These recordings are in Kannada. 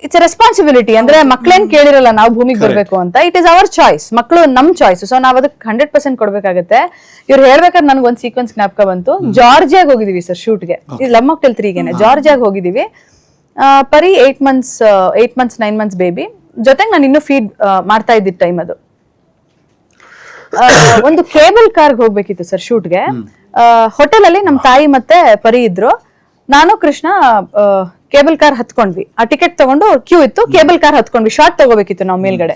It's responsibility. ಅಂದ್ರೆ ಮಕ್ಳೇನ್ ಕೇಳಿರಲ್ಲ ನಾವು ಭೂಮಿಗೆ ಬರ್ಬೇಕು ಅಂತ. ಇಟ್ ಇಸ್ ಅವರ್ ಚಾಯ್ಸ್, ಮಕ್ಳು ನಮ್ ಚಾಯ್ಸ್. ಸೊ ನಾವ್ ಅದಕ್ಕೆ 100% ಕೊಡ್ಬೇಕಾಗತ್ತೆ. ಇವ್ರು ಹೇಳ್ಬೇಕಾದ್ರೆ ನನ್ಗೆ ಒಂದ್ ಸೀಕ್ವೆನ್ಸ್ ಜ್ಞಾಪಕ ಬಂತು. ಜಾರ್ಜಿಯಾಗ ಹೋಗಿದೀವಿ ಸರ್ ಶೂಟ್ಗೆ, ಇದು ಲವ್ ಮಾಕ್ಟೇಲ್ 3ಗೆನೆ ಜಾರ್ಜಿಯಾಗ ಹೋಗಿದೀವಿ. ಪರಿ 8 months 9 months ಬೇಬಿ. ಜೊತೆಗೆ ನಾನು ಇನ್ನೂ ಫೀಡ್ ಮಾಡ್ತಾ ಇದ್ದಿದ್ದ ಟೈಮ್ ಅದು. ಒಂದು ಕೇಬಲ್ ಕಾರ್ಗೆ ಹೋಗ್ಬೇಕಿತ್ತು ಸರ್ ಶೂಟ್ಗೆ. ಹೋಟೆಲ್ ಅಲ್ಲಿ ನಮ್ ತಾಯಿ ಮತ್ತೆ ಪರಿ ಇದ್ರು. ನಾನು ಕೃಷ್ಣ ಕೇಬಲ್ ಕಾರ್ ಹತ್ಕೊಂಡ್ವಿ. ಆ ಟಿಕೆಟ್ ತಗೊಂಡು ಕ್ಯೂ ಇತ್ತು, ಕೇಬಲ್ ಕಾರ್ ಹತ್ಕೊಂಡ್ವಿ. ಶಾರ್ಟ್ ತಗೋಬೇಕಿತ್ತು ನಾವು ಮೇಲ್ಗಡೆ.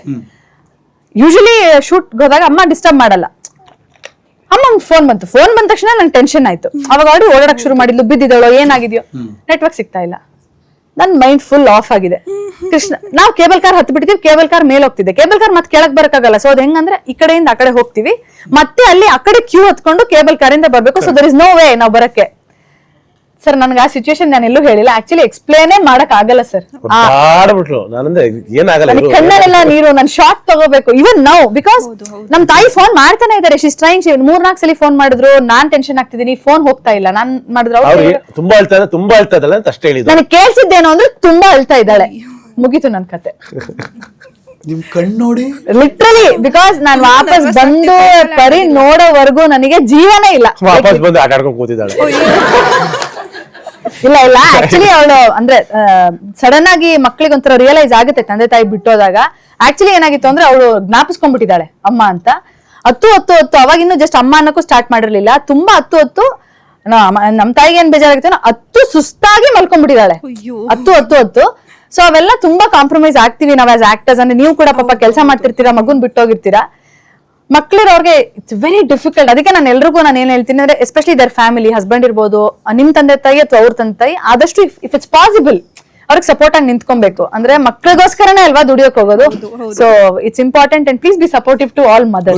ಯೂಶಲಿ ಶೂಟ್ ಹೋದಾಗ ಅಮ್ಮ ಡಿಸ್ಟರ್ಬ್ ಮಾಡಲ್ಲ. ಅಮ್ಮ ಫೋನ್ ಬಂತು. ಫೋನ್ ಬಂದ ತಕ್ಷಣ ನಂಗೆ ಟೆನ್ಷನ್ ಆಯ್ತು. ಅವಾಗ ಆಡಿ ಓಡಾಡಕ್ ಶುರು ಮಾಡಿದ್ಲು. ಬಿದ್ದಿದ್ದಾಳೋ ಏನಾಗಿದೆಯೋ, ನೆಟ್ವರ್ಕ್ ಸಿಗ್ತಾ ಇಲ್ಲ. ನನ್ ಮೈಂಡ್ ಫುಲ್ ಆಫ್ ಆಗಿದೆ. ಕೃಷ್ಣ ನಾವು ಕೇಬಲ್ ಕಾರ್ ಹತ್ತು ಬಿಡ್ತೀವಿ, ಕೇಬಲ್ ಕಾರ್ ಮೇಲೆ ಹೋಗ್ತಿದೆ. ಕೇಬಲ್ ಕಾರ್ ಮತ್ತೆ ಕೆಳಗ್ ಬರಕ್ಕಾಗಲ್ಲ. ಸೊ ಅದ್ ಹೆಂಗಂದ್ರೆ ಈ ಕಡೆಯಿಂದ ಆ ಕಡೆ ಹೋಗ್ತಿವಿ, ಮತ್ತೆ ಅಲ್ಲಿ ಆ ಕಡೆ ಕ್ಯೂ ಹತ್ಕೊಂಡು ಕೇಬಲ್ ಕಾರಿಂದ ಬರ್ಬೇಕು. So there is no way ನಾವ್ ಬರಕ್ಕೆ. ಸರ್ ನನ್ಗೆ ಆ ಸಿಚುವೇಶನ್ ನಾನು ಎಲ್ಲೂ ಹೇಳಿಲ್ಲ. ಆಕ್ಚುಲಿ ಎಕ್ಸ್ಪ್ಲೇನೇ ಮಾಡಕ್ ಆಗಲ್ಲ ಸರ್. ಕಣ್ಣಲ್ಲೆಲ್ಲ ನೀರು. ನನ್ ಶಾರ್ಟ್ ತಗೋಬೇಕು ಇವನ್ ನೌ, ಬಿಕಾಸ್ ನಮ್ ತಾಯಿ ಫೋನ್ ಮಾಡ್ತಾನೆ ಇದಾರೆ. ಶಿಸ್ ಟ್ರೈಂಗ್. 3-4 ಸಲ ಫೋನ್ ಮಾಡಿದ್ರು. ನಾನ್ ಟೆನ್ಷನ್ ಆಗ್ತಿದೀನಿ, ಫೋನ್ ಹೋಗ್ತಾ ಇಲ್ಲ. ನಾನ್ ಮಾಡಿದ್ರು ನನಗೆ ಕೇಳಿಸಿದ್ದೇನೋ ಅಂದ್ರೆ ತುಂಬಾ ಅಳ್ತಾ ಇದ್ದಾಳೆ. ಮುಗೀತು ನನ್ ಕತೆ. ನಿಮ್ ಕಣ್ಣು ನೋಡಿ ಲಿಟ್ರಲಿ. ಬಿಕಾಸ್ ನಾನ್ ವಾಪಸ್ ಬಂದು ಪರಿ ನೋಡೋವರೆಗೂ ನನಗೆ ಜೀವನೇ ಇಲ್ಲ. ವಾಪಸ್ ಬಂದು ಆಟ ಆಡ್ಕೊಂಡು ಕೂತಿದ್ದಾಳೆ. ಇಲ್ಲ ಆಕ್ಚುಲಿ ಅವಳು ಅಂದ್ರೆ ಸಡನ್ ಆಗಿ ಮಕ್ಳಿಗೆ ಒಂಥರ ರಿಯಲೈಸ್ ಆಗುತ್ತೆ ತಂದೆ ತಾಯಿ ಬಿಟ್ಟೋದಾಗ. ಆಕ್ಚುಲಿ ಏನಾಗಿತ್ತು ಅಂದ್ರೆ ಅವಳು ಜ್ಞಾಪಿಸ್ಕೊಂಡ್ಬಿಟ್ಟಿದ್ದಾಳೆ ಅಮ್ಮ ಅಂತ. ಹತ್ತು ಅವಾಗ ಇನ್ನು ಜಸ್ಟ್ ಅಮ್ಮ ಅನ್ನಕ್ಕೂ ಸ್ಟಾರ್ಟ್ ಮಾಡಿರ್ಲಿಲ್ಲ. ತುಂಬಾ ಹತ್ತು ನಮ್ ತಾಯಿಗೆ ಏನ್ ಬೇಜಾರಾಗುತ್ತೆ, ಹತ್ತು ಸುಸ್ತಾಗಿ ಮಲ್ಕೊಂಡ್ಬಿಟ್ಟಿದ್ದಾಳೆ. ಹತ್ತು ಸೊ ಅವೆಲ್ಲ ತುಂಬಾ ಕಾಂಪ್ರಮೈಸ್ ಆಗ್ತೀವಿ ನಾವ್ ಆಸ್ ಆಕ್ಟರ್ಸ್. ಅಂದ್ರೆ ನೀವು ಕೂಡ ಪಾಪ ಕೆಲಸ ಮಾಡ್ತಿರ್ತೀರಾ, ಮಗುನ್ ಬಿಟ್ಟೋಗಿರ್ತೀರಾ. ಮಕ್ಳಿರೋರ್ಗೆ ಇಟ್ಸ್ ವೆರಿ ಡಿಫಿಕಲ್ಟ್. ಅದಕ್ಕೆ ನಾನು ಎಲ್ರಿಗೂ ನಾನು ಏನ್ ಹೇಳ್ತೀನಿ ಅಂದ್ರೆ, ಎಸ್ಪೆಷಲಿ ದರ್ ಫ್ಯಾಮಿಲಿ, ಹಸ್ಬೆಂಡ್ ಇರ್ಬೋದು, ನಿಮ್ ತಂದೆ ತಾಯಿ ಅಥವಾ ಅವ್ರ ತಂದೆ ತಾಯಿ, ಆದಷ್ಟು ಇಫ್ ಇಟ್ಸ್ ಪಾಸಿಬಲ್ ಅವ್ರಿಗೆ ಸಪೋರ್ಟ್ ಆಗಿ ನಿಂತ್ಕೊಬೇಕು. ಅಂದ್ರೆ ಮಕ್ಳಿಗೋಸ್ಕರನೇ ಅಲ್ವಾ ದುಡಿಯೋಕ್ ಹೋಗೋದು. So it's important and please be supportive to all mother's.